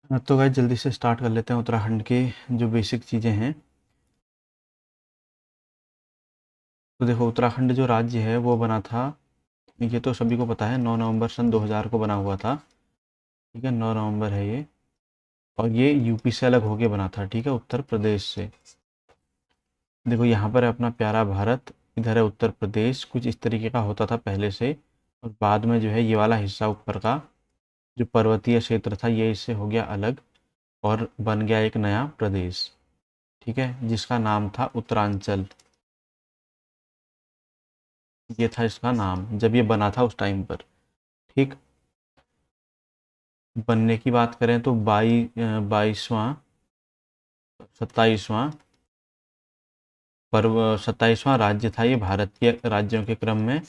तो गाइस जल्दी से स्टार्ट कर लेते हैं उत्तराखंड के जो बेसिक चीज़ें हैं। तो देखो उत्तराखंड जो राज्य है वो बना था, ये तो सभी को पता है, 9 नवंबर सन 2000 को बना हुआ था। ठीक है, 9 नवंबर है ये। और ये यूपी से अलग होके बना था, ठीक है, उत्तर प्रदेश से। देखो यहाँ पर है अपना प्यारा भारत, इधर है उत्तर प्रदेश, कुछ इस तरीके का होता था पहले से। और बाद में जो है ये वाला हिस्सा ऊपर का जो पर्वतीय क्षेत्र था ये इससे हो गया अलग और बन गया एक नया प्रदेश। ठीक है, जिसका नाम था उत्तरांचल। ये था इसका नाम जब ये बना था उस टाइम पर। ठीक, बनने की बात करें तो 27वां पर्व 27वां राज्य था ये भारत के राज्यों के क्रम में।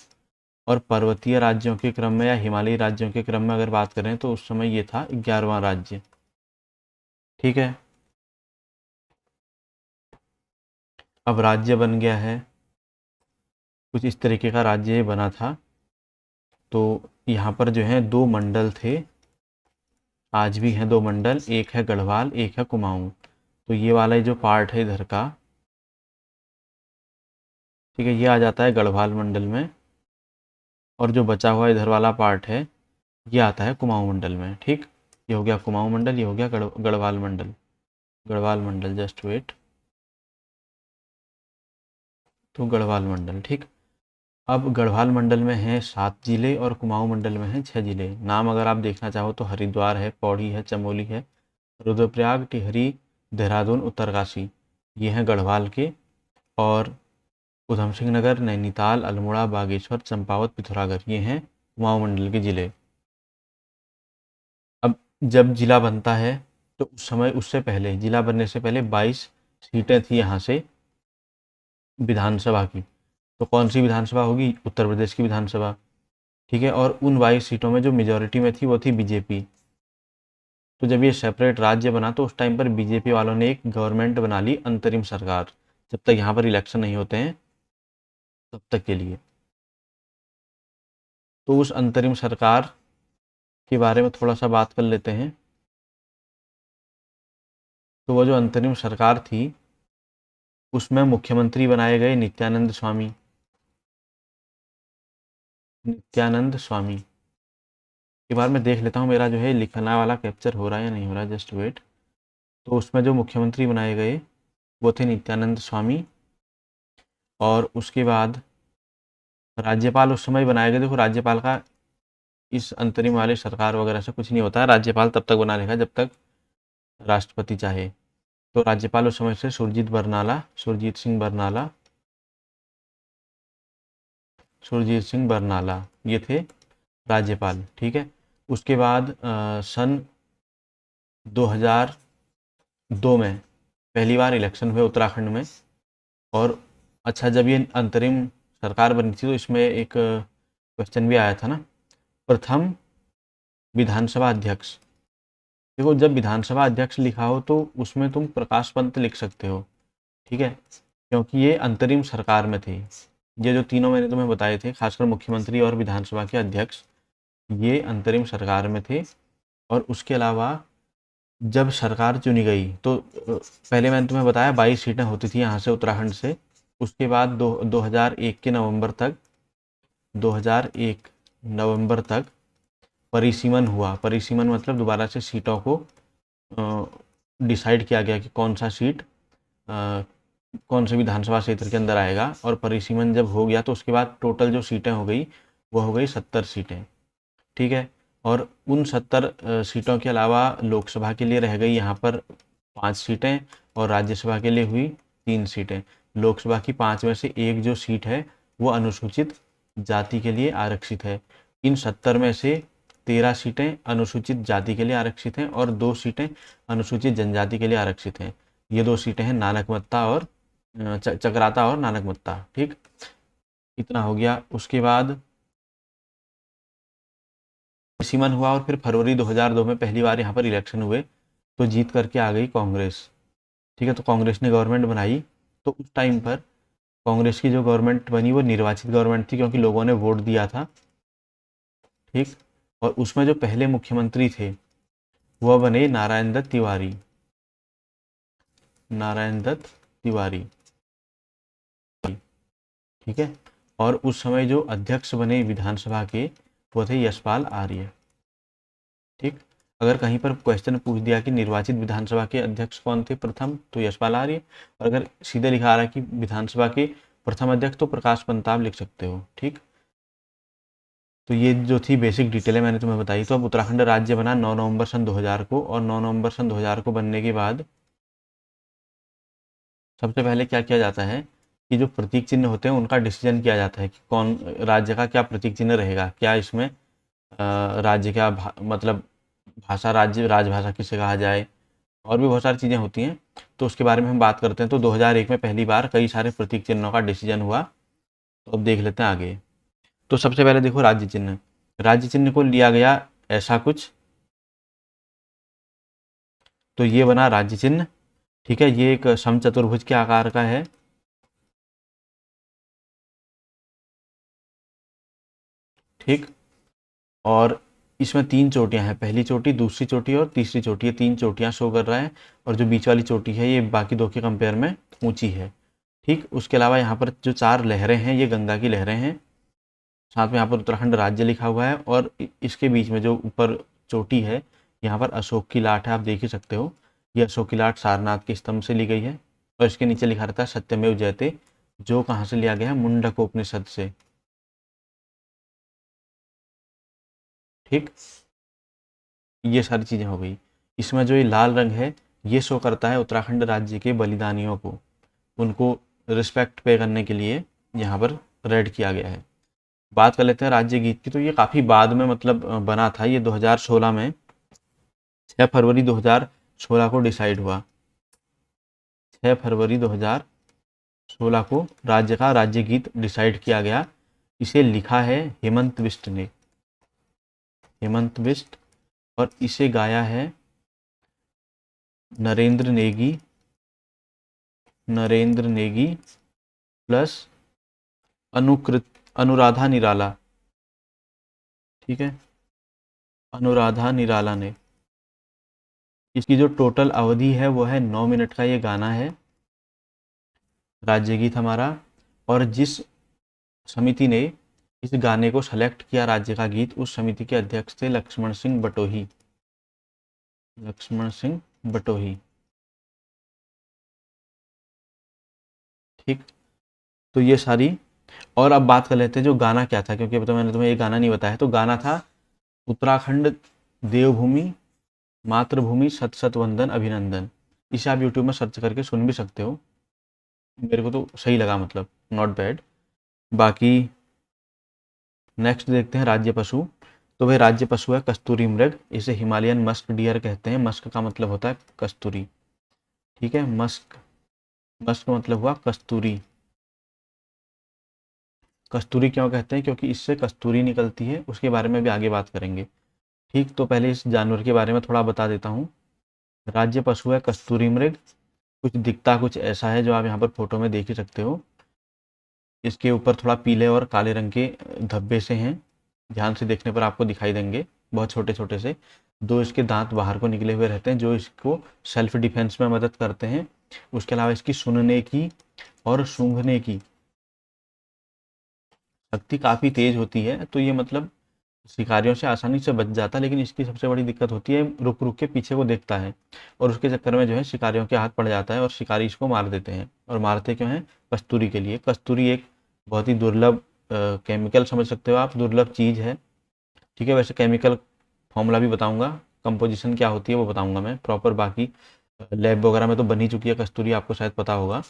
और पर्वतीय राज्यों के क्रम में या हिमालयी राज्यों के क्रम में अगर बात करें तो उस समय ये था 11वां राज्य। ठीक है, अब राज्य बन गया है, कुछ इस तरीके का राज्य ये बना था। तो यहाँ पर जो है दो मंडल थे, आज भी हैं दो मंडल, एक है गढ़वाल एक है कुमाऊं। तो ये वाला जो पार्ट है इधर का, ठीक है, ये आ जाता है गढ़वाल मंडल में। और जो बचा हुआ इधर वाला पार्ट है ये आता है कुमाऊं मंडल में। ठीक, ये हो गया कुमाऊं मंडल, ये हो गया गढ़वाल मंडल। गढ़वाल मंडल, जस्ट वेट। तो गढ़वाल मंडल, ठीक। अब गढ़वाल मंडल में हैं 7 जिले और कुमाऊं मंडल में हैं 6 जिले। नाम अगर आप देखना चाहो तो हरिद्वार है, पौड़ी है, चमोली है, रुद्रप्रयाग, टिहरी, देहरादून, उत्तरकाशी, ये हैं गढ़वाल के। और उधम सिंह नगर, नैनीताल, अल्मोड़ा, बागेश्वर, चंपावत, पिथौरागढ़, ये हैं कुमाऊं मंडल के ज़िले। अब जब ज़िला बनता है तो उस समय, उससे पहले, ज़िला बनने से पहले 22 सीटें थी यहाँ से विधानसभा की। तो कौन सी विधानसभा होगी? उत्तर प्रदेश की विधानसभा। ठीक है, और उन 22 सीटों में जो मेजॉरिटी में थी वो थी बीजेपी। तो जब ये सेपरेट राज्य बना तो उस टाइम पर बीजेपी वालों ने एक गवर्नमेंट बना ली, अंतरिम सरकार, जब तक यहाँ पर इलेक्शन नहीं होते हैं तब तक के लिए। तो उस अंतरिम सरकार के बारे में थोड़ा सा बात कर लेते हैं। तो वो जो अंतरिम सरकार थी उसमें मुख्यमंत्री बनाए गए नित्यानंद स्वामी। नित्यानंद स्वामी के बारे में देख लेता हूँ, मेरा जो है लिखना वाला कैप्चर हो रहा है या नहीं हो रहा है, जस्ट वेट। तो उसमें जो मुख्यमंत्री बनाए गए वो थे नित्यानंद स्वामी। और उसके बाद राज्यपाल उस समय बनाए गए। देखो राज्यपाल का इस अंतरिम वाले सरकार वगैरह से कुछ नहीं होता है, राज्यपाल तब तक बना रहेगा जब तक राष्ट्रपति चाहे। तो राज्यपाल उस समय से सुरजीत सिंह बरनाला, सुरजीत सिंह बरनाला, ये थे राज्यपाल। ठीक है, उसके बाद सन 2002 में पहली बार इलेक्शन हुए उत्तराखंड में। और अच्छा, जब ये अंतरिम सरकार बनी थी तो इसमें एक क्वेश्चन भी आया था ना, प्रथम विधानसभा अध्यक्ष। देखो जब विधानसभा अध्यक्ष लिखा हो तो उसमें तुम प्रकाश पंत लिख सकते हो। ठीक है, क्योंकि ये अंतरिम सरकार में थे। ये जो तीनों मैंने तुम्हें बताए थे, खासकर मुख्यमंत्री और विधानसभा के अध्यक्ष, ये अंतरिम सरकार में थे। और उसके अलावा जब सरकार चुनी गई तो पहले मैंने तुम्हें बताया 22 सीटें होती थी यहाँ से उत्तराखंड से। उसके बाद 2001 के नवंबर तक, 2001 नवंबर तक परिसीमन हुआ। परिसीमन मतलब दोबारा से सीटों को डिसाइड किया गया कि कौन सा सीट कौन से विधानसभा क्षेत्र के अंदर आएगा। और परिसीमन जब हो गया तो उसके बाद टोटल जो सीटें हो गई वो हो गई 70 सीटें। ठीक है, और उन 70 सीटों के अलावा लोकसभा के लिए रह गई यहाँ पर 5 सीटें और राज्यसभा के लिए हुई 3 सीटें। लोकसभा की 5 में से एक जो सीट है वो अनुसूचित जाति के लिए आरक्षित है। इन 70 में से 13 सीटें अनुसूचित जाति के लिए आरक्षित हैं और 2 सीटें अनुसूचित जनजाति के लिए आरक्षित हैं। ये 2 सीटें हैं नानकमत्ता और चकराता और नानकमत्ता। ठीक, इतना हो गया। उसके बाद सीमन हुआ और फिर फरवरी 2002 में पहली बार यहाँ पर इलेक्शन हुए तो जीत करके आ गई कांग्रेस। ठीक है, तो कांग्रेस ने गवर्नमेंट बनाई। तो उस टाइम पर कांग्रेस की जो गवर्नमेंट बनी वो निर्वाचित गवर्नमेंट थी क्योंकि लोगों ने वोट दिया था। ठीक, और उसमें जो पहले मुख्यमंत्री थे वह बने नारायण दत्त तिवारी। नारायण दत्त तिवारी, ठीक है। और उस समय जो अध्यक्ष बने विधानसभा के वो थे यशपाल आर्य, ठीक। अगर कहीं पर क्वेश्चन पूछ दिया कि निर्वाचित विधानसभा के अध्यक्ष कौन थे प्रथम, तो यशपाल आर्य। और अगर सीधे लिखा आ रहा है कि विधानसभा के प्रथम अध्यक्ष, तो प्रकाश पंताप लिख सकते हो, ठीक। तो ये जो थी बेसिक डिटेल है मैंने तुम्हें बताई। तो अब उत्तराखंड राज्य बना 9 नवंबर सन 2000 को, और 9 नवंबर सन 2000 को बनने के बाद सबसे पहले क्या किया जाता है कि जो प्रतीक चिन्ह होते हैं उनका डिसीजन किया जाता है कि कौन राज्य का क्या प्रतीक चिन्ह रहेगा। क्या इसमें राज्य का मतलब भाषा, राज्य राजभाषा किसे कहा जाए, और भी बहुत सारी चीज़ें होती हैं, तो उसके बारे में हम बात करते हैं। तो 2001 में पहली बार कई सारे प्रतीक चिन्हों का डिसीजन हुआ। तो अब देख लेते हैं आगे। तो सबसे पहले देखो राज्य चिन्ह। राज्य चिन्ह को लिया गया ऐसा कुछ, तो ये बना राज्य चिन्ह, ठीक है। ये एक समचतुर्भुज के आकार का है, ठीक। और इसमें 3 चोटियाँ हैं, पहली चोटी, दूसरी चोटी और तीसरी चोटी, ये 3 चोटियाँ शो कर रहा है। और जो बीच वाली चोटी है ये बाकी दो के कंपेयर में ऊंची है, ठीक। उसके अलावा यहाँ पर जो 4 लहरें हैं ये गंगा की लहरें हैं। साथ में यहाँ पर उत्तराखंड राज्य लिखा हुआ है, और इसके बीच में जो ऊपर चोटी है यहाँ पर अशोक की लाट है, आप देख ही सकते हो। ये अशोक की लाट सारनाथ के स्तंभ से ली गई है। और इसके नीचे लिखा रहता है सत्यमेव जयते, जो कहाँ से लिया गया है, मुंडकोपनिषद से, ठीक। ये सारी चीज़ें हो गई। इसमें जो ये लाल रंग है ये शो करता है उत्तराखंड राज्य के बलिदानियों को, उनको रिस्पेक्ट पे करने के लिए यहाँ पर रेड किया गया है। बात कर लेते हैं राज्य गीत की। तो ये काफ़ी बाद में मतलब बना था, ये 2016 में 6 फरवरी 2016 को डिसाइड हुआ। 6 फरवरी 2016 को राज्य का राज्य गीत डिसाइड किया गया। इसे लिखा है हेमंत बिष्ट ने, हेमंत बिष्ट। और इसे गाया है नरेंद्र नेगी, नरेंद्र नेगी प्लस अनुराधा निराला, ठीक है, अनुराधा निराला ने। इसकी जो टोटल अवधि है वो है 9 मिनट का ये गाना है, राज्य गीत हमारा। और जिस समिति ने इस गाने को सेलेक्ट किया राज्य का गीत, उस समिति के अध्यक्ष थे लक्ष्मण सिंह बटोही, लक्ष्मण सिंह बटोही, ठीक। तो ये सारी। और अब बात कर लेते हैं जो गाना क्या था, क्योंकि अब तो मैंने तुम्हें ये गाना नहीं बताया। तो गाना था उत्तराखंड देवभूमि मातृभूमि सत सत वंदन अभिनंदन। इसे आप यूट्यूब में सर्च करके सुन भी सकते हो, मेरे को तो सही लगा, मतलब नॉट बैड। बाकी नेक्स्ट देखते हैं राज्य पशु। तो वह राज्य पशु है कस्तूरी मृग, इसे हिमालयन मस्क डियर कहते हैं। मस्क का मतलब होता है कस्तूरी, ठीक है। मस्क, मस्क मतलब हुआ कस्तूरी। कस्तूरी क्यों कहते हैं, क्योंकि इससे कस्तूरी निकलती है, उसके बारे में भी आगे बात करेंगे, ठीक। तो पहले इस जानवर के बारे में थोड़ा बता देता हूँ। राज्य पशु है कस्तूरी मृग। कुछ दिखता कुछ ऐसा है, जो आप यहाँ पर फोटो में देख ही सकते हो। इसके ऊपर थोड़ा पीले और काले रंग के धब्बे से हैं, ध्यान से देखने पर आपको दिखाई देंगे, बहुत छोटे छोटे से। 2 इसके दांत बाहर को निकले हुए रहते हैं, जो इसको सेल्फ डिफेंस में मदद करते हैं। उसके अलावा इसकी सुनने की और सूंघने की शक्ति काफ़ी तेज होती है, तो ये मतलब शिकारियों से आसानी से बच जाता है। लेकिन इसकी सबसे बड़ी दिक्कत होती है, रुक रुक के पीछे को देखता है, और उसके चक्कर में जो है शिकारियों के हाथ पड़ जाता है, और शिकारी इसको मार देते हैं। और मारते क्यों हैं, कस्तूरी के लिए। कस्तूरी एक बहुत ही दुर्लभ केमिकल समझ सकते हो आप, दुर्लभ चीज़ है, ठीक है। वैसे केमिकल फॉर्मूला भी बताऊंगा, कंपोजिशन क्या होती है वो बताऊंगा मैं प्रॉपर। बाकी लैब वगैरह में तो बन ही चुकी है कस्तूरी, आपको शायद पता होगा।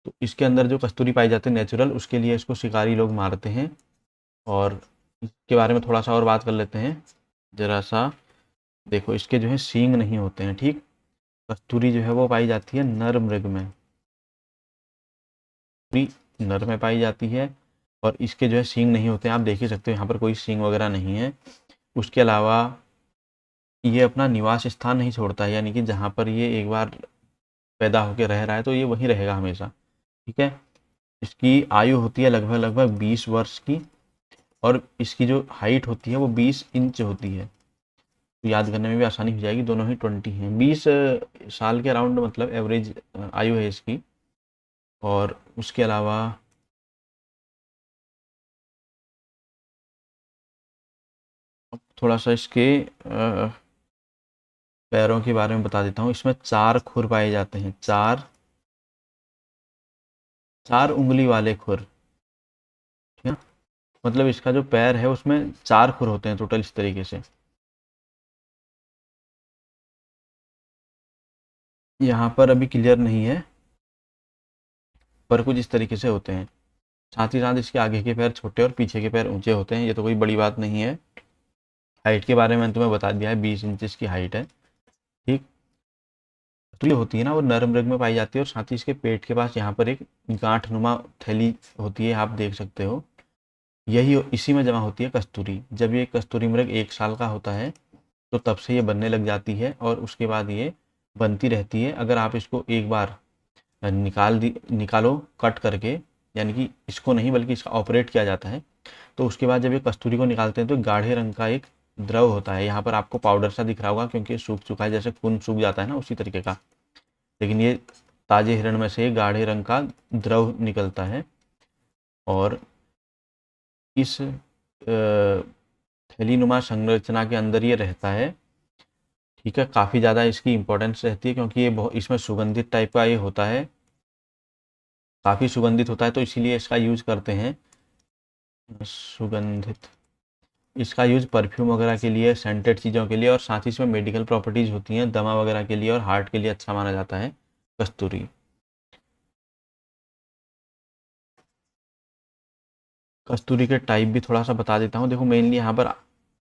तो इसके अंदर जो कस्तूरी पाई जाती है नेचुरल, उसके लिए इसको शिकारी लोग मारते हैं। और इसके बारे में थोड़ा सा और बात कर लेते हैं ज़रा सा। देखो इसके जो है सींग नहीं होते हैं, ठीक। कस्तूरी जो है वो पाई जाती है नर मृग में, नर में पाई जाती है। और इसके जो है सींग नहीं होते हैं, आप देख ही सकते हो यहाँ पर कोई सींग वगैरह नहीं है। उसके अलावा ये अपना निवास स्थान नहीं छोड़ता है, यानी कि जहाँ पर ये एक बार पैदा होकर रह रहा है तो ये वहीं रहेगा हमेशा, ठीक है। इसकी आयु होती है लगभग लगभग 20 वर्ष की, और इसकी जो हाइट होती है वो 20 इंच होती है। तो याद करने में भी आसानी हो जाएगी। दोनों ही 20 हैं, 20 साल के अराउंड मतलब एवरेज आयु है इसकी। और उसके अलावा अब थोड़ा सा इसके पैरों के बारे में बता देता हूँ। इसमें 4 खुर पाए जाते हैं, 4 उंगली वाले खुर, ठीक है। मतलब इसका जो पैर है उसमें 4 खुर होते हैं टोटल, इस तरीके से। यहाँ पर अभी क्लियर नहीं है, पर कुछ इस तरीके से होते हैं। साथ ही साथ इसके आगे के पैर छोटे और पीछे के पैर ऊंचे होते हैं। ये तो कोई बड़ी बात नहीं है। हाइट के बारे में तुम्हें बता दिया है, 20 इंच की हाइट है, ठीक। तो ये होती है ना, वो नर मृग में पाई जाती है। और साथ ही इसके पेट के पास यहाँ पर एक गांठ नुमा थैली होती है, आप देख सकते हो। यही इसी में जमा होती है कस्तूरी। जब ये कस्तूरी मृग 1 साल का होता है तो तब से ये बनने लग जाती है, और उसके बाद ये बनती रहती है। अगर आप इसको एक बार निकालो कट करके, यानी कि इसको नहीं बल्कि इसका ऑपरेट किया जाता है, तो उसके बाद जब ये कस्तूरी को निकालते हैं तो गाढ़े रंग का एक द्रव होता है। यहाँ पर आपको पाउडर सा दिख रहा होगा क्योंकि ये सूख चुका है, जैसे खून सूख जाता है ना, उसी तरीके का। लेकिन ये ताजे हिरण में से गाढ़े रंग का द्रव निकलता है। और इस थैलीनुमा संरचना के अंदर ये रहता है, ठीक है। काफ़ी ज़्यादा इसकी इंपॉर्टेंस रहती है क्योंकि ये बहुत इसमें सुगंधित टाइप का ये होता है, काफ़ी सुगंधित होता है, तो इसीलिए इसका यूज करते हैं। सुगंधित, इसका यूज परफ्यूम वगैरह के लिए, सेंटेड चीज़ों के लिए, और साथ ही इसमें मेडिकल प्रॉपर्टीज़ होती हैं, दमा वगैरह के लिए और हार्ट के लिए अच्छा माना जाता है कस्तूरी। कस्तूरी के टाइप भी थोड़ा सा बता देता हूँ। देखो मेनली यहाँ पर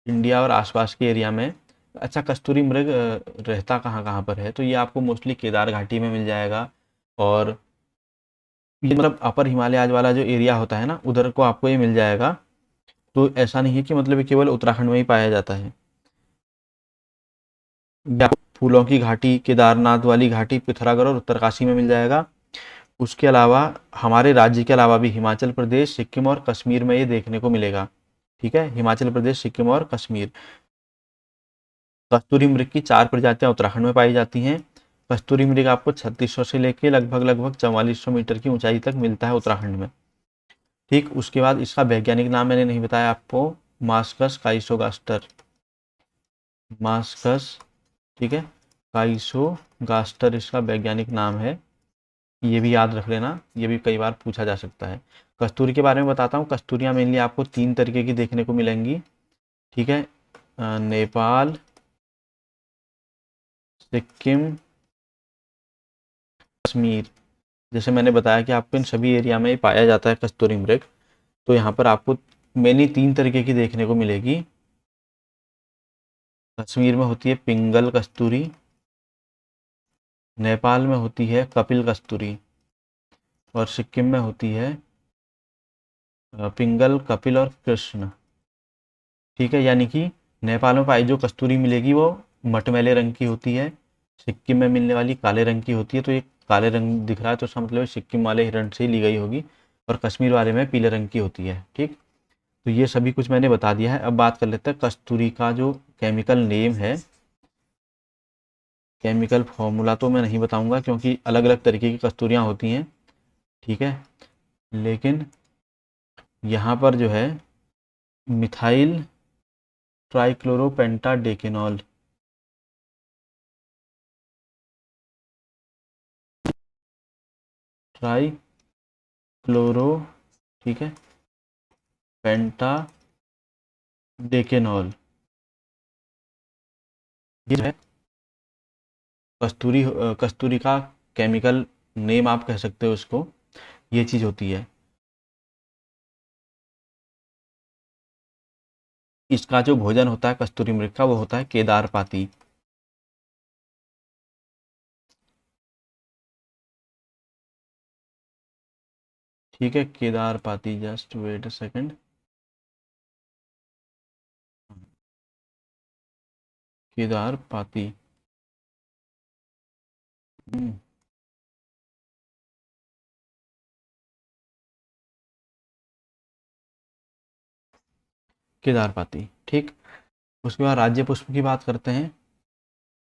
इंडिया और आसपास के एरिया में, अच्छा कस्तूरी मृग रहता कहाँ कहाँ पर है, तो ये आपको मोस्टली केदार घाटी में मिल जाएगा। और ये मतलब अपर हिमालय वाला जो एरिया होता है ना, उधर को आपको ये मिल जाएगा। तो ऐसा नहीं है कि मतलब ये केवल उत्तराखंड में ही पाया जाता है। या फूलों की घाटी, केदारनाथ वाली घाटी, पिथौरागढ़ और उत्तरकाशी में मिल जाएगा। उसके अलावा हमारे राज्य के अलावा भी हिमाचल प्रदेश, सिक्किम और कश्मीर में ये देखने को मिलेगा, ठीक है। हिमाचल प्रदेश, सिक्किम और कश्मीर। कस्तूरी मृग की 4 प्रजातियां उत्तराखंड में पाई जाती हैं। कस्तूरी मृग आपको 3600 से लेके लगभग लगभग 4400 मीटर की ऊंचाई तक मिलता है उत्तराखंड में, ठीक। उसके बाद इसका वैज्ञानिक नाम मैंने नहीं बताया आपको, मास्कस काइसोगास्टर, मास्कस, ठीक है, काइसोगास्टर इसका वैज्ञानिक नाम है। ये भी याद रख लेना, ये भी कई बार पूछा जा सकता है। कस्तूरी के बारे में बताता हूँ। कस्तूरियाँ मेनली आपको 3 तरीके की देखने को मिलेंगी, ठीक है। नेपाल, सिक्किम, कश्मीर। जैसे मैंने बताया कि आपको इन सभी एरिया में पाया जाता है कस्तूरी मृग। तो यहाँ पर आपको मेनली 3 तरीके की देखने को मिलेगी। कश्मीर में होती है पिंगल कस्तूरी, नेपाल में होती है कपिल कस्तूरी, और सिक्किम में होती है पिंगल, कपिल और कृष्ण, ठीक है। यानी कि नेपाल में पाई जो कस्तूरी मिलेगी वो मटमैले रंग की होती है, सिक्किम में मिलने वाली काले रंग की होती है। तो ये काले रंग दिख रहा है तो इसका मतलब सिक्किम वाले हिरण से ही ली गई होगी। और कश्मीर वाले में पीले रंग की होती है, ठीक। तो ये सभी कुछ मैंने बता दिया है। अब बात कर लेते हैं कस्तूरी का जो केमिकल नेम है। केमिकल फॉर्मूला तो मैं नहीं बताऊंगा क्योंकि अलग अलग तरीके की कस्तूरियाँ होती हैं, ठीक है। लेकिन यहाँ पर जो है मिथाइल ट्राइक्लोरोपेंटाडेकेनॉल, ट्राइक्लोरो, ठीक है, पेंटाडेकेनॉल, ये जो है कस्तूरी का केमिकल नेम आप कह सकते हो इसको, ये चीज़ होती है। इसका जो भोजन होता है कस्तूरी मृग का, वो होता है केदार पाती। ठीक है, Kedar Pati, just wait a second. Kedar Pati, hmm, Kedar पाती, ठीक। उसके बाद राज्य पुष्प की बात करते हैं।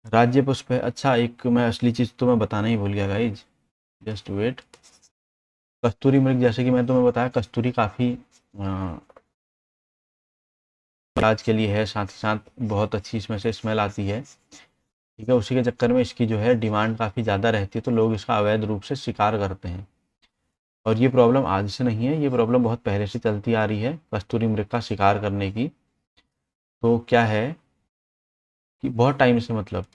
राज्य पुष्प है, अच्छा एक मैं असली चीज़ तो मैं बताना ही भूल गया गाइज, जस्ट वेट। कस्तूरी मृग, जैसे कि मैंने तुम्हें बताया, कस्तूरी काफ़ी इलाज के लिए है, साथ ही साथ बहुत अच्छी इसमें से स्मेल आती है, ठीक है। उसी के चक्कर में इसकी जो है डिमांड काफ़ी ज़्यादा रहती है, तो लोग इसका अवैध रूप से शिकार करते हैं। और ये प्रॉब्लम आज से नहीं है, ये प्रॉब्लम बहुत पहले से चलती आ रही है कस्तूरी मृग का शिकार करने की। तो क्या है कि बहुत टाइम से, मतलब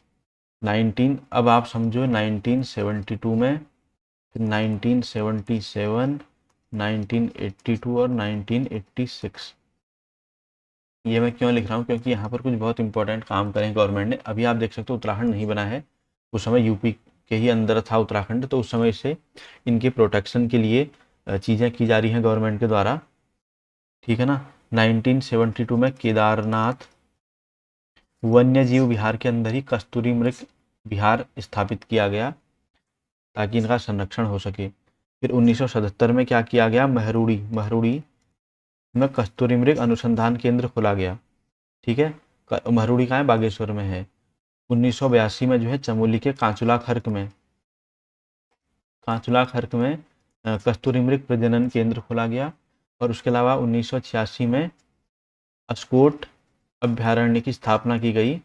19, अब आप समझो 1972 में, फिर 1977, 1982 और 1986। ये मैं क्यों लिख रहा हूँ, क्योंकि यहाँ पर कुछ बहुत इंपॉर्टेंट काम करे हैं गवर्नमेंट ने। अभी आप देख सकते हो उत्तराखंड नहीं बना है, उस समय यूपी के ही अंदर था उत्तराखंड, तो उस समय से इनके प्रोटेक्शन के लिए चीज़ें की जा रही हैं गवर्नमेंट के द्वारा, ठीक है ना। 1972 में केदारनाथ वन्य जीव विहार के अंदर ही कस्तूरी मृग विहार स्थापित किया गया, ताकि इनका संरक्षण हो सके। फिर 1977 में क्या किया गया, महरूड़ी में कस्तूरी मृग अनुसंधान केंद्र खोला गया, ठीक है। महरूड़ी कहाँ है, बागेश्वर में है। 1982 में जो है चमोली के कांचुला खर्क में कस्तूरी मृग प्रजनन केंद्र खोला गया। और उसके अलावा 1986 में अस्कोट अभ्यारण्य की स्थापना की गई।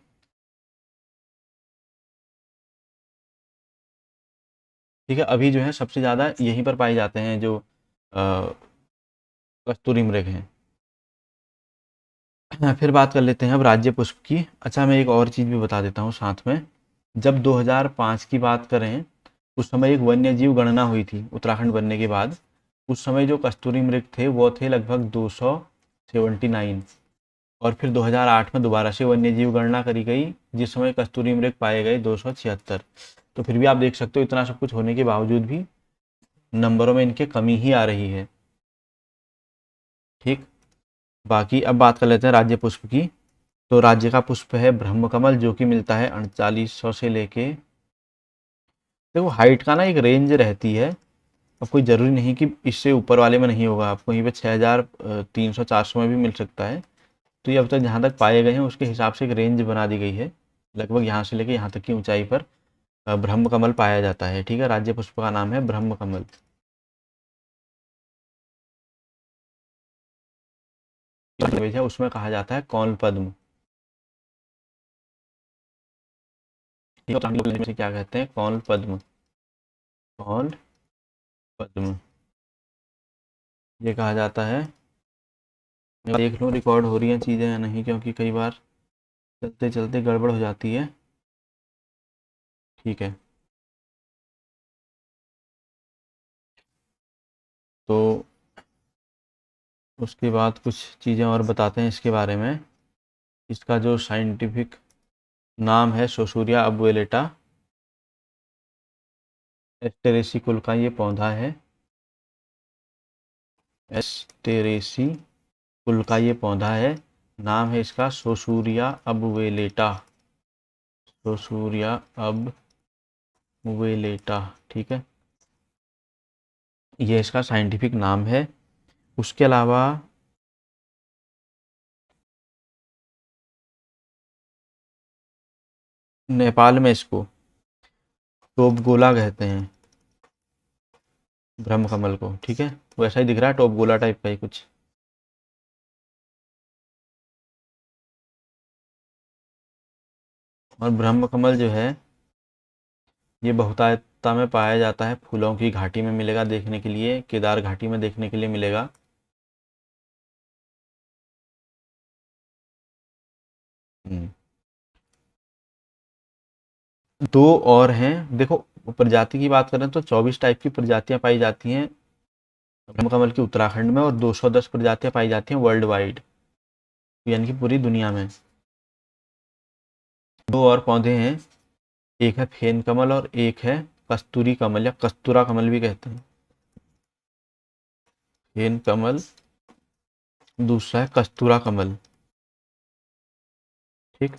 ठीक है, अभी जो है सबसे ज़्यादा यहीं पर पाए जाते हैं जो कस्तूरी मृग हैं। फिर बात कर लेते हैं अब राज्य पुष्प की। अच्छा, मैं एक और चीज़ भी बता देता हूँ साथ में। जब 2005 की बात करें, उस समय एक वन्य जीव गणना हुई थी उत्तराखंड बनने के बाद। उस समय जो कस्तूरी मृग थे वो थे लगभग 279, और फिर 2008 में दोबारा से वन्य जीव गणना करी गई, जिस समय कस्तूरी मृग पाए गए 276। तो फिर भी आप देख सकते हो इतना सब कुछ होने के बावजूद भी नंबरों में इनके कमी ही आ रही है, ठीक। बाकी अब बात कर लेते हैं राज्य पुष्प की। तो राज्य का पुष्प है ब्रह्मकमल, जो कि मिलता है 4800 से लेके, देखो हाइट का ना एक रेंज रहती है, अब कोई ज़रूरी नहीं कि इससे ऊपर वाले में नहीं होगा, आपको यहीं पे 6300 400 में भी मिल सकता है। तो ये अब तक जहाँ तक पाए गए हैं उसके हिसाब से एक रेंज बना दी गई है, लगभग यहाँ से लेके यहाँ तक की ऊंचाई पर ब्रह्मकमल पाया जाता है, ठीक है। राज्य पुष्प का नाम है ब्रह्मकमल। है उसमें कहा जाता है कौन पद्म, ठीक है। तो क्या कहते हैं, कौन पद्म, कौन पद्म ये कहा जाता है। देख लो रिकॉर्ड हो रही हैं चीज़ें या नहीं, क्योंकि कई बार चलते चलते गड़बड़ हो जाती है, ठीक है। तो उसके बाद कुछ चीज़ें और बताते हैं इसके बारे में। इसका जो साइंटिफिक नाम है सोसूरिया अबुएलेटा, एस्टेरेसी कुल का ये पौधा है, एस्टेरेसी कुल का ये पौधा है। नाम है इसका सोसूरिया अबुएलेटा, सोसूरिया अबुएलेटा, ठीक है। ये इसका साइंटिफिक नाम है। उसके अलावा नेपाल में इसको टोपगोला कहते हैं, ब्रह्म कमल को, ठीक है। वैसा ही दिख रहा है, टोपगोला टाइप का ही कुछ। और ब्रह्म कमल जो है ये बहुतायतता में पाया जाता है, फूलों की घाटी में मिलेगा देखने के लिए, केदार घाटी में देखने के लिए मिलेगा। हम्म। दो और हैं, देखो प्रजाति की बात करें तो 24 टाइप की प्रजातियां पाई जाती हैं ब्रह्म कमल की उत्तराखंड में, और 210 प्रजातियां पाई जाती हैं वर्ल्ड वाइड, यानी कि पूरी दुनिया में। दो और पौधे हैं, एक है फेन कमल और एक है कस्तूरी कमल या कस्तूरा कमल भी कहते हैं। फेन कमल, दूसरा है कस्तूरा कमल, ठीक।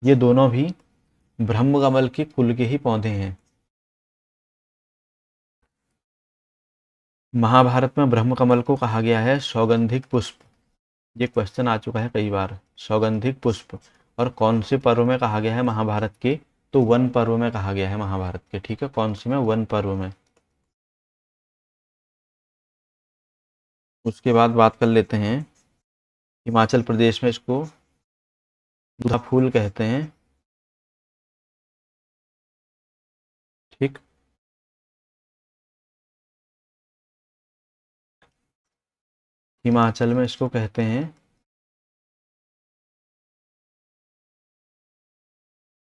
ये दोनों भी ब्रह्म कमल के कुल के ही पौधे हैं। महाभारत में ब्रह्म कमल को कहा गया है सौगंधिक पुष्प, ये क्वेश्चन आ चुका है कई बार, सौगंधिक पुष्प। और कौन से पर्व में कहा गया है महाभारत के, तो वन पर्व में कहा गया है महाभारत के। ठीक है, कौन से में, वन पर्व में। उसके बाद बात कर लेते हैं, हिमाचल प्रदेश में इसको दूधा फूल कहते हैं। ठीक, हिमाचल में इसको कहते हैं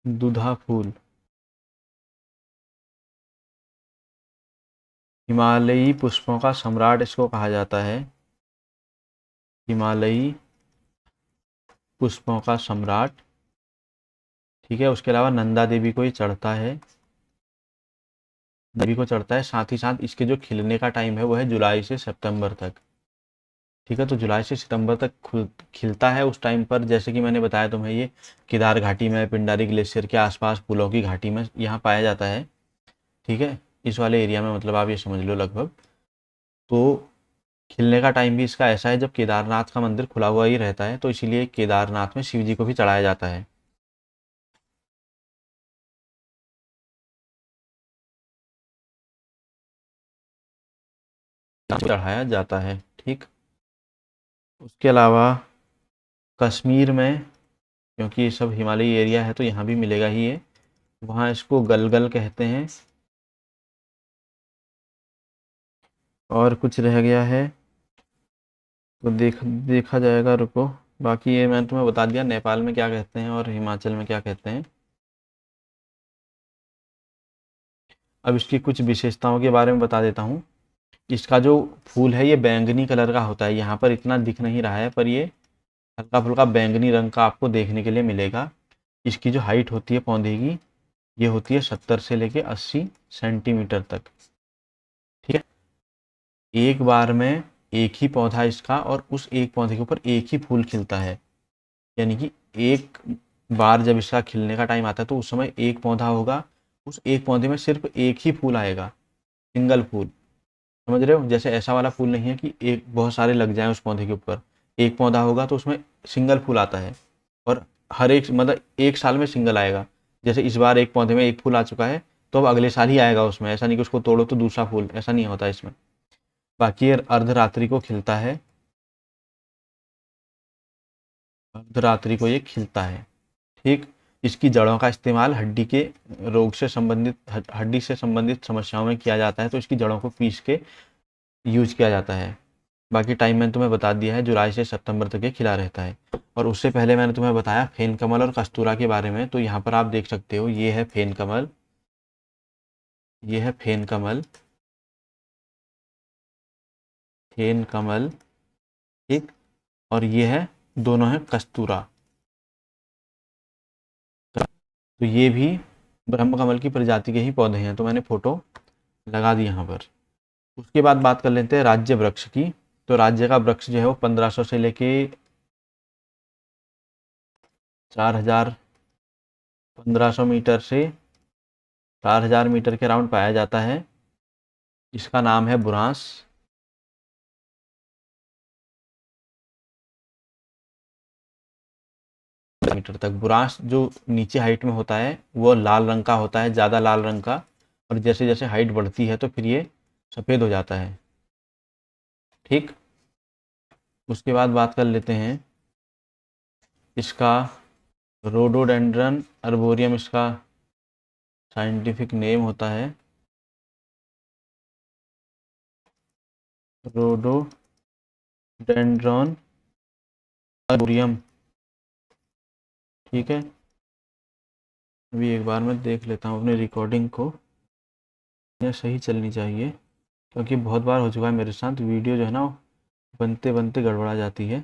दूधा फूल। हिमालयी पुष्पों का सम्राट इसको कहा जाता है, हिमालयी पुष्पों का सम्राट। ठीक है, उसके अलावा नंदा देवी को ये चढ़ता है, देवी को चढ़ता है। साथ ही साथ इसके जो खिलने का टाइम है वो है जुलाई से सितंबर तक। ठीक है, तो जुलाई से सितंबर तक खिलता है। उस टाइम पर जैसे कि मैंने बताया तुम्हें, ये केदार घाटी में, पिंडारी ग्लेशियर के आसपास, फूलों की घाटी में यहाँ पाया जाता है। ठीक है, इस वाले एरिया में, मतलब आप ये समझ लो लगभग। तो खिलने का टाइम भी इसका ऐसा है जब केदारनाथ का मंदिर खुला हुआ ही रहता है, तो इसीलिए केदारनाथ में शिव जी को भी चढ़ाया जाता है। चढ़ाया जाता है। ठीक, उसके अलावा कश्मीर में, क्योंकि ये सब हिमालयी एरिया है तो यहाँ भी मिलेगा ही ये, वहाँ इसको गलगल कहते हैं। और कुछ रह गया है तो देखा जाएगा, रुको। बाकी ये मैंने तुम्हें बता दिया नेपाल में क्या कहते हैं और हिमाचल में क्या कहते हैं। अब इसकी कुछ विशेषताओं के बारे में बता देता हूँ। इसका जो फूल है ये बैंगनी कलर का होता है, यहाँ पर इतना दिख नहीं रहा है पर ये हल्का फुल्का बैंगनी रंग का आपको देखने के लिए मिलेगा। इसकी जो हाइट होती है पौधे की, ये होती है 70 से लेके 80 सेंटीमीटर तक। ठीक है, एक बार में एक ही पौधा इसका, और उस एक पौधे के ऊपर एक ही फूल खिलता है। यानी कि एक बार जब इसका खिलने का टाइम आता है तो उस समय एक पौधा होगा, उस एक पौधे में सिर्फ एक ही फूल आएगा, सिंगल फूल। समझ रहे हो, जैसे ऐसा वाला फूल नहीं है कि एक बहुत सारे लग जाएं उस पौधे के ऊपर। एक पौधा होगा तो उसमें सिंगल फूल आता है, और हर एक, मतलब एक साल में सिंगल आएगा। जैसे इस बार एक पौधे में एक फूल आ चुका है तो अब अगले साल ही आएगा उसमें, ऐसा नहीं कि उसको तोड़ो तो दूसरा फूल, ऐसा नहीं होता इसमें। बाकी ये अर्धरात्रि को खिलता है, अर्धरात्रि को ये खिलता है। ठीक, इसकी जड़ों का इस्तेमाल हड्डी के रोग से संबंधित, हड्डी से संबंधित समस्याओं में किया जाता है, तो इसकी जड़ों को पीस के यूज किया जाता है। बाकी टाइम मैंने तुम्हें बता दिया है, जुलाई से सितंबर तक ये खिला रहता है। और उससे पहले मैंने तुम्हें बताया फेन कमल और कस्तूरा के बारे में, तो यहाँ पर आप देख सकते हो, ये है फेन कमल, ये है फेन कमल, फेन कमल। ठीक, और ये है, दोनों है कस्तूरा। तो ये भी ब्रह्म कमल की प्रजाति के ही पौधे हैं, तो मैंने फोटो लगा दी यहाँ पर। उसके बाद बात कर लेते हैं राज्य वृक्ष की। तो राज्य का वृक्ष जो है वो 1500 से लेके 4000, 1500 मीटर से 4000 मीटर के अराउंड पाया जाता है। इसका नाम है बुरांस। मीटर तक बुरांस जो नीचे हाइट में होता है वो लाल रंग का होता है, ज़्यादा लाल रंग का, और जैसे जैसे हाइट बढ़ती है तो फिर ये सफ़ेद हो जाता है। ठीक, उसके बाद बात कर लेते हैं इसका रोडोडेंड्रन अर्बोरियम, इसका साइंटिफिक नेम होता है रोडोडेंड्रॉन अर्बोरियम। ठीक है, अभी एक बार मैं देख लेता हूँ अपनी रिकॉर्डिंग को, यह सही चलनी चाहिए, क्योंकि बहुत बार हो चुका है मेरे साथ, वीडियो जो है ना बनते बनते गड़बड़ा जाती है।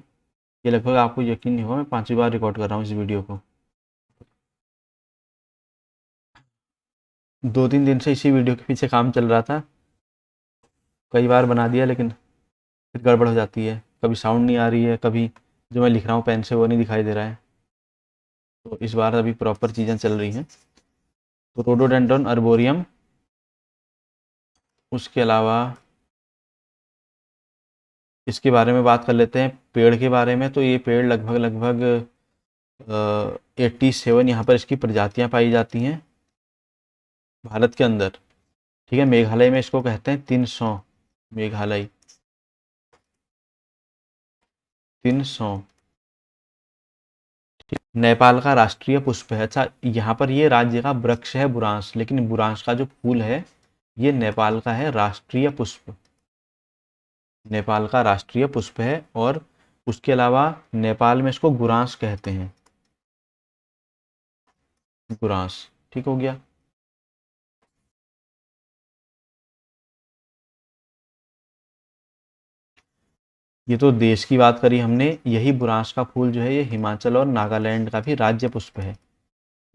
ये लगभग आपको यकीन नहीं होगा, मैं 5वीं बार रिकॉर्ड कर रहा हूँ इस वीडियो को। 2-3 दिन से इसी वीडियो के पीछे काम चल रहा था, कई बार बना दिया लेकिन फिर गड़बड़ हो जाती है, कभी साउंड नहीं आ रही है, कभी जो मैं लिख रहा हूँ पेन से वो नहीं दिखाई दे रहा है। तो इस बार अभी प्रॉपर चीज़ें चल रही हैं। तो रोडोडेंड्रॉन अर्बोरियम, उसके अलावा इसके बारे में बात कर लेते हैं पेड़ के बारे में। तो ये पेड़ लगभग लगभग 87 यहाँ पर इसकी प्रजातियाँ पाई जाती हैं भारत के अंदर। ठीक है, मेघालय में इसको कहते हैं 300, मेघालय 300। नेपाल का राष्ट्रीय पुष्प है। अच्छा, यहाँ पर ये राज्य का वृक्ष है बुरांश, लेकिन बुरांश का जो फूल है ये नेपाल का है राष्ट्रीय पुष्प, नेपाल का राष्ट्रीय पुष्प है। और उसके अलावा नेपाल में इसको गुरांस कहते हैं, गुरांस। ठीक हो गया। ये तो देश की बात करी हमने, यही बुरांस का फूल जो है ये हिमाचल और नागालैंड का भी राज्य पुष्प है,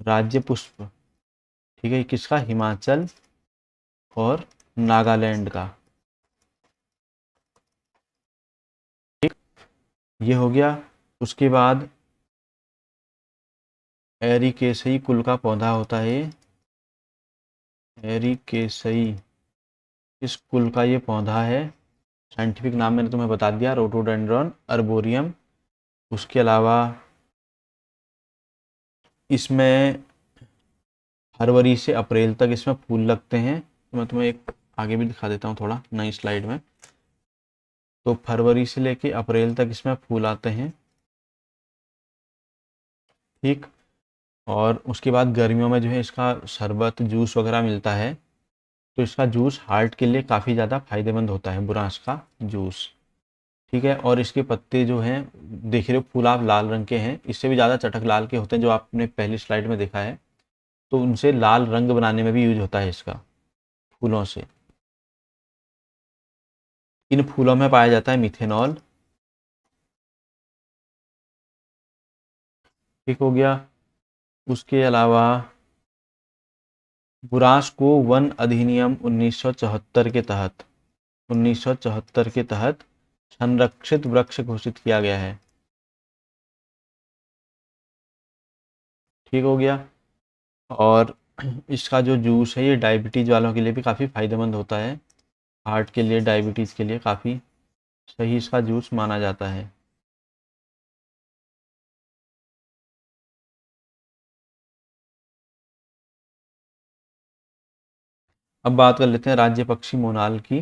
राज्य पुष्प। ठीक है, ये किसका? हिमाचल और नागालैंड का। ठीक, ये हो गया। उसके बाद एरिकेसई कुल का पौधा होता है ये, एरिकेसई इस कुल का ये पौधा है। साइंटिफिक नाम मैंने तुम्हें बता दिया, रोडोडेंड्रॉन अर्बोरियम। उसके अलावा इसमें फरवरी से अप्रैल तक इसमें फूल लगते हैं। तो मैं तुम्हें एक आगे भी दिखा देता हूँ थोड़ा नई स्लाइड में। तो फरवरी से लेके अप्रैल तक इसमें फूल आते हैं। ठीक, और उसके बाद गर्मियों में जो है इसका शरबत जूस वगैरह मिलता है। तो इसका जूस हार्ट के लिए काफ़ी ज़्यादा फायदेमंद होता है, बुरांस का जूस। ठीक है, और इसके पत्ते जो हैं, देख रहे हो फूल आप लाल रंग के हैं, इससे भी ज़्यादा चटक लाल के होते हैं जो आपने पहली स्लाइड में देखा है। तो उनसे लाल रंग बनाने में भी यूज होता है इसका, फूलों से। इन फूलों में पाया जाता है मिथेनॉल। ठीक हो गया। उसके अलावा बुरांस को वन अधिनियम 1974 के तहत, 1974 के तहत संरक्षित वृक्ष घोषित किया गया है। ठीक हो गया। और इसका जो जूस है ये डायबिटीज़ वालों के लिए भी काफ़ी फायदेमंद होता है, हार्ट के लिए, डायबिटीज़ के लिए काफ़ी सही इसका जूस माना जाता है। अब बात कर लेते हैं राज्य पक्षी मोनाल की।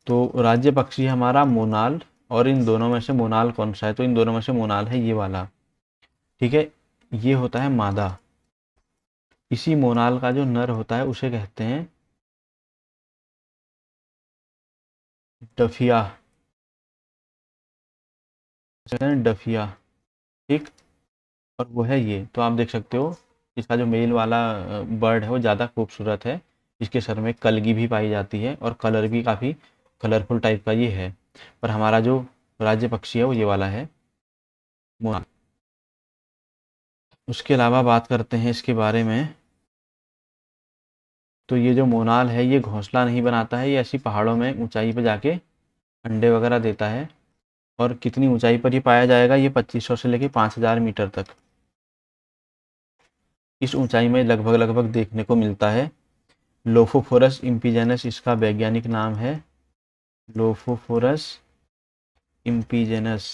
तो राज्य पक्षी हमारा मोनाल, और इन दोनों में से मोनाल कौन सा है? तो इन दोनों में से मोनाल है ये वाला। ठीक है, ये होता है मादा। इसी मोनाल का जो नर होता है उसे कहते हैं डफिया, कहते हैं डफिया। ठीक, और वो है ये। तो आप देख सकते हो इसका जो मेल वाला बर्ड है वो ज़्यादा खूबसूरत है। इसके सर में कलगी भी पाई जाती है और कलर भी काफ़ी कलरफुल टाइप का ये है। पर हमारा जो राज्य पक्षी है वो ये वाला है, मोनाल। उसके अलावा बात करते हैं इसके बारे में। तो ये जो मोनाल है ये घोंसला नहीं बनाता है, ये ऐसी पहाड़ों में ऊंचाई पर जाके अंडे वगैरह देता है। और कितनी ऊंचाई पर ये पाया जाएगा? ये 2500 से लेके 5000 मीटर तक इस ऊंचाई में लगभग लगभग देखने को मिलता है। लोफोफोरस इम्पीजेनस इसका वैज्ञानिक नाम है, लोफोफोरस इम्पीजेनस।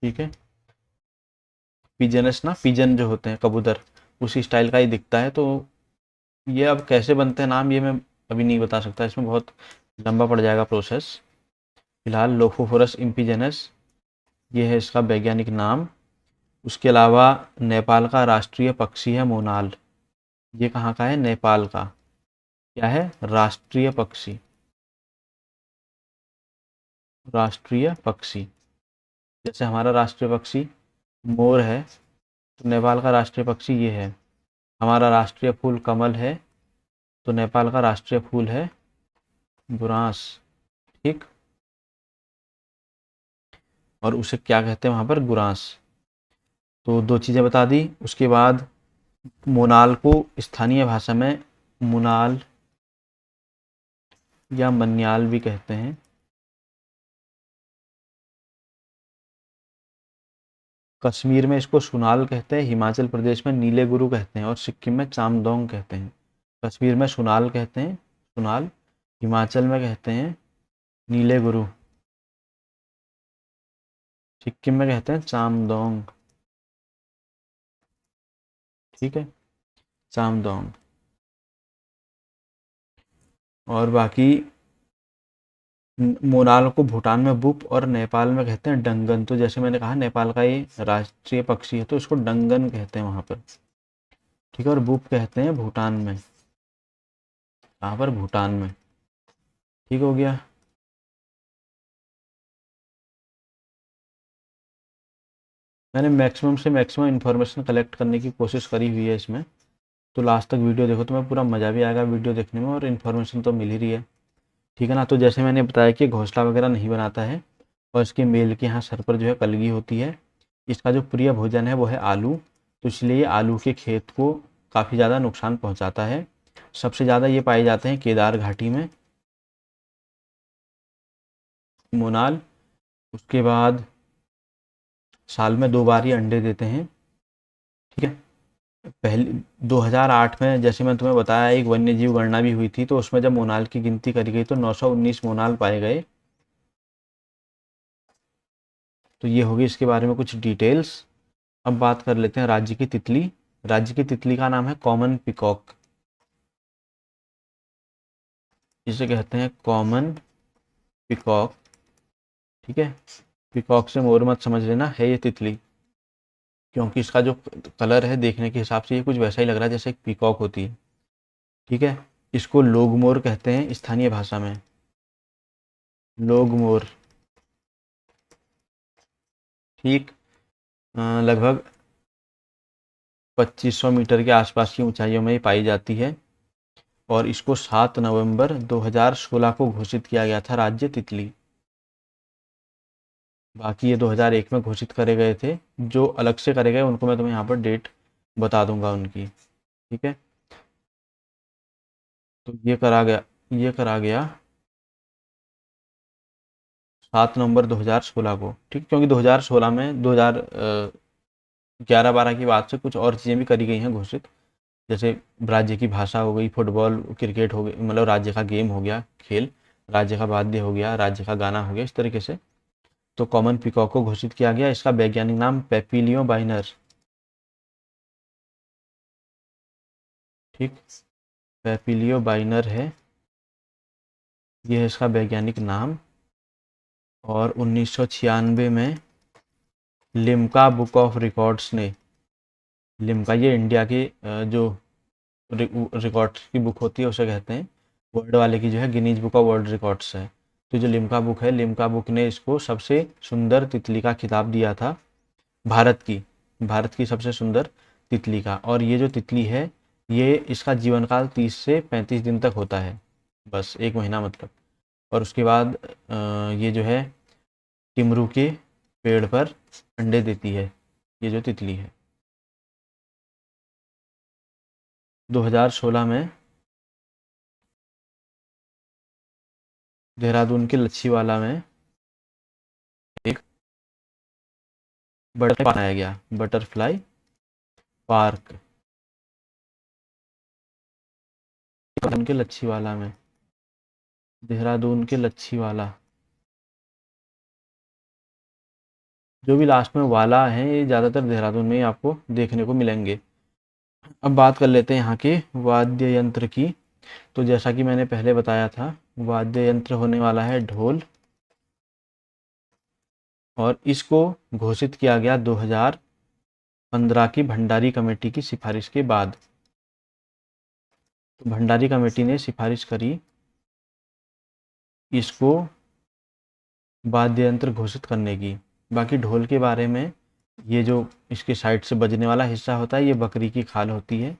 ठीक है, पिजनस ना, पिजन जो होते हैं कबूतर, उसी स्टाइल का ही दिखता है। तो ये अब कैसे बनते हैं नाम, ये मैं अभी नहीं बता सकता, इसमें बहुत लंबा पड़ जाएगा प्रोसेस। फिलहाल लोफोफोरस इम्पीजेनस ये है इसका वैज्ञानिक नाम। उसके अलावा नेपाल का राष्ट्रीय पक्षी है मोनाल। ये कहाँ का है? नेपाल का। क्या है? राष्ट्रीय पक्षी, राष्ट्रीय पक्षी। जैसे हमारा राष्ट्रीय पक्षी मोर है, तो नेपाल का राष्ट्रीय पक्षी ये है। हमारा राष्ट्रीय फूल कमल है, तो नेपाल का राष्ट्रीय फूल है बुरांस। ठीक, और उसे क्या कहते हैं वहाँ पर? गुरांस। तो दो चीज़ें बता दी। उसके बाद मोनाल को स्थानीय भाषा में मुनाल या मन्याल भी कहते हैं। कश्मीर में इसको सुनाल कहते हैं, हिमाचल प्रदेश में नीले गुरु कहते हैं और सिक्किम में चामदोंग कहते हैं। कश्मीर में सुनाल कहते हैं, सुनाल। हिमाचल में कहते हैं नीले गुरु। सिक्किम में कहते हैं चामदोंग। ठीक है, चामदोंग। और बाकी मोनाल को भूटान में बुप और नेपाल में कहते हैं डंगन। तो जैसे मैंने कहा नेपाल का ये राष्ट्रीय पक्षी है, तो इसको डंगन कहते हैं वहाँ पर। ठीक है, और बुप कहते हैं भूटान में। कहाँ पर? भूटान में। ठीक हो गया। मैंने मैक्सिमम से मैक्सिमम इन्फॉर्मेशन कलेक्ट करने की कोशिश करी हुई है इसमें। तो लास्ट तक वीडियो देखो, तुम्हें पूरा मज़ा भी आएगा वीडियो देखने में, और इन्फॉर्मेशन तो मिल ही रही है। ठीक है ना। तो जैसे मैंने बताया कि घोंसला वगैरह नहीं बनाता है, और इसके मेल के यहाँ सर पर जो है कलगी होती है। इसका जो प्रिय भोजन है वो है आलू। तो इसलिए ये आलू के खेत को काफ़ी ज़्यादा नुकसान पहुँचाता है। सबसे ज़्यादा ये पाए जाते हैं केदार घाटी में, मोनाल। उसके बाद साल में 2 बार ये अंडे देते हैं। ठीक है। पहले 2008 में जैसे मैं तुम्हें बताया एक वन्य जीव गणना भी हुई थी, तो उसमें जब मोनाल की गिनती करी गई तो 919 मोनाल पाए गए। तो ये होगी इसके बारे में कुछ डिटेल्स। अब बात कर लेते हैं राज्य की तितली। राज्य की तितली का नाम है कॉमन पिकॉक। इसे कहते हैं कॉमन पिकॉक। ठीक है। पिकॉक से मोर मत समझ लेना, है ये तितली, क्योंकि इसका जो कलर है देखने के हिसाब से ये कुछ वैसा ही लग रहा है जैसे एक पीकॉक होती है। ठीक है। इसको लोगमोर कहते हैं स्थानीय भाषा में, लोगमोर। ठीक। लगभग 2500 मीटर के आसपास की ऊंचाइयों में ये पाई जाती है, और इसको 7 नवंबर 2016 को घोषित किया गया था राज्य तितली। बाकी ये 2001 में घोषित करे गए थे। जो अलग से करे गए उनको मैं तुम्हें यहाँ पर डेट बता दूंगा उनकी। ठीक है। तो ये करा गया 7 नवंबर 2016 को। ठीक, क्योंकि 2016 में 2011-12 की बात से कुछ और चीज़ें भी करी गई हैं घोषित, जैसे राज्य की भाषा हो गई, फुटबॉल क्रिकेट हो गई, मतलब राज्य का गेम हो गया खेल, राज्य का वाद्य हो गया, राज्य का गाना हो गया, इस तरीके से। तो कॉमन पिकॉक को घोषित किया गया। इसका वैज्ञानिक नाम पेपिलियो बाइनर। ठीक, पेपिलियो बाइनर है, ये है इसका वैज्ञानिक नाम। और 1996 में लिम्का बुक ऑफ रिकॉर्ड्स ने, लिम्का ये इंडिया की जो रिकॉर्ड्स की बुक होती है उसे कहते हैं, वर्ल्ड वाले की जो है Guinness book of world records है। तो जो लिम्का बुक है, लिम्का बुक ने इसको सबसे सुंदर तितली का खिताब दिया था, भारत की सबसे सुंदर तितली का। और ये जो तितली है, ये इसका जीवन काल 30 से 35 दिन तक होता है, बस 1 महीना मतलब। और उसके बाद ये जो है टिमरू के पेड़ पर अंडे देती है, ये जो तितली है। 2016 में देहरादून के लच्छीवाला में एक बटरफ्लाई बनाया गया, बटरफ्लाई पार्क, देहरादून के लच्छीवाला में, देहरादून के लच्छीवाला। जो भी लास्ट में वाला है ये ज़्यादातर देहरादून में ही आपको देखने को मिलेंगे। अब बात कर लेते हैं यहाँ के वाद्य यंत्र की। तो जैसा कि मैंने पहले बताया था, वाद्य यंत्र होने वाला है ढोल, और इसको घोषित किया गया 2015 की भंडारी कमेटी की सिफारिश के बाद। तो भंडारी कमेटी ने सिफारिश करी इसको वाद्य यंत्र घोषित करने की। बाकी ढोल के बारे में, ये जो इसके साइड से बजने वाला हिस्सा होता है ये बकरी की खाल होती है।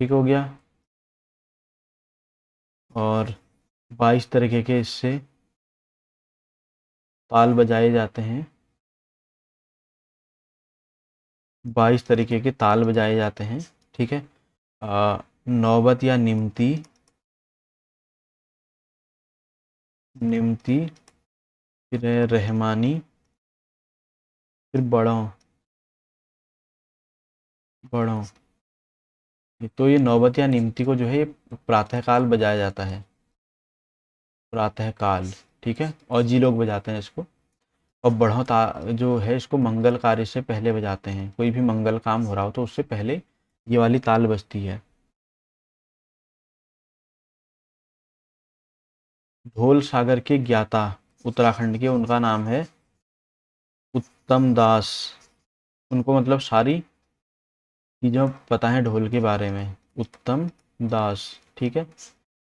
ठीक हो गया। और 22 तरीके के इससे ताल बजाए जाते हैं, 22 तरीके के ताल बजाए जाते हैं। ठीक है। नौबत या निमती, निमती, फिर है रहमानी, फिर बड़ों, बड़ों। तो ये नौबत या निमती को जो है प्रातःकाल बजाया जाता है, प्रातःकाल। ठीक है, और जी लोग बजाते हैं इसको। और बढ़ौता जो है इसको मंगल कार्य से पहले बजाते हैं, कोई भी मंगल काम हो रहा हो तो उससे पहले ये वाली ताल बजती है। ढोल सागर के ज्ञाता उत्तराखंड के, उनका नाम है उत्तम दास। उनको मतलब सारी चीज़ें पता है ढोल के बारे में, उत्तम दास। ठीक है,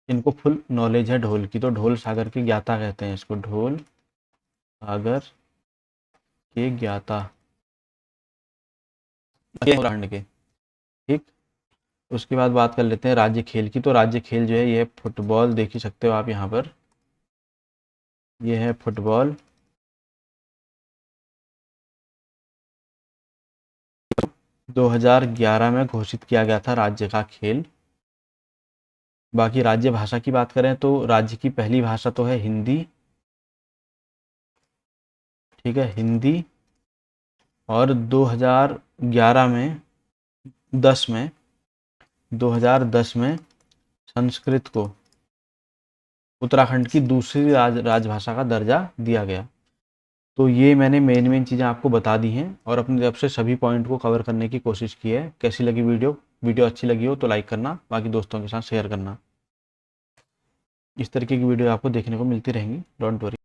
इनको फुल नॉलेज है ढोल की, तो ढोल सागर के ज्ञाता कहते हैं इसको, ढोल सागर के ज्ञाता उत्तराखंड के। ठीक, उसके बाद बात कर लेते हैं राज्य खेल की। तो राज्य खेल जो है ये फुटबॉल, देख ही सकते हो आप यहाँ पर, ये है फुटबॉल। 2011 में घोषित किया गया था राज्य का खेल। बाकी राज्य भाषा की बात करें तो राज्य की पहली भाषा तो है हिंदी। ठीक है, हिंदी। और 2011 में 10 में 2010 में संस्कृत को उत्तराखंड की दूसरी राजभाषा का दर्जा दिया गया। तो ये मैंने मेन चीज़ें आपको बता दी हैं और अपनी तरफ से सभी पॉइंट को कवर करने की कोशिश की है। कैसी लगी वीडियो? वीडियो अच्छी लगी हो तो लाइक करना, बाकी दोस्तों के साथ शेयर करना। इस तरीके की वीडियो आपको देखने को मिलती रहेंगी, डोंट वरी।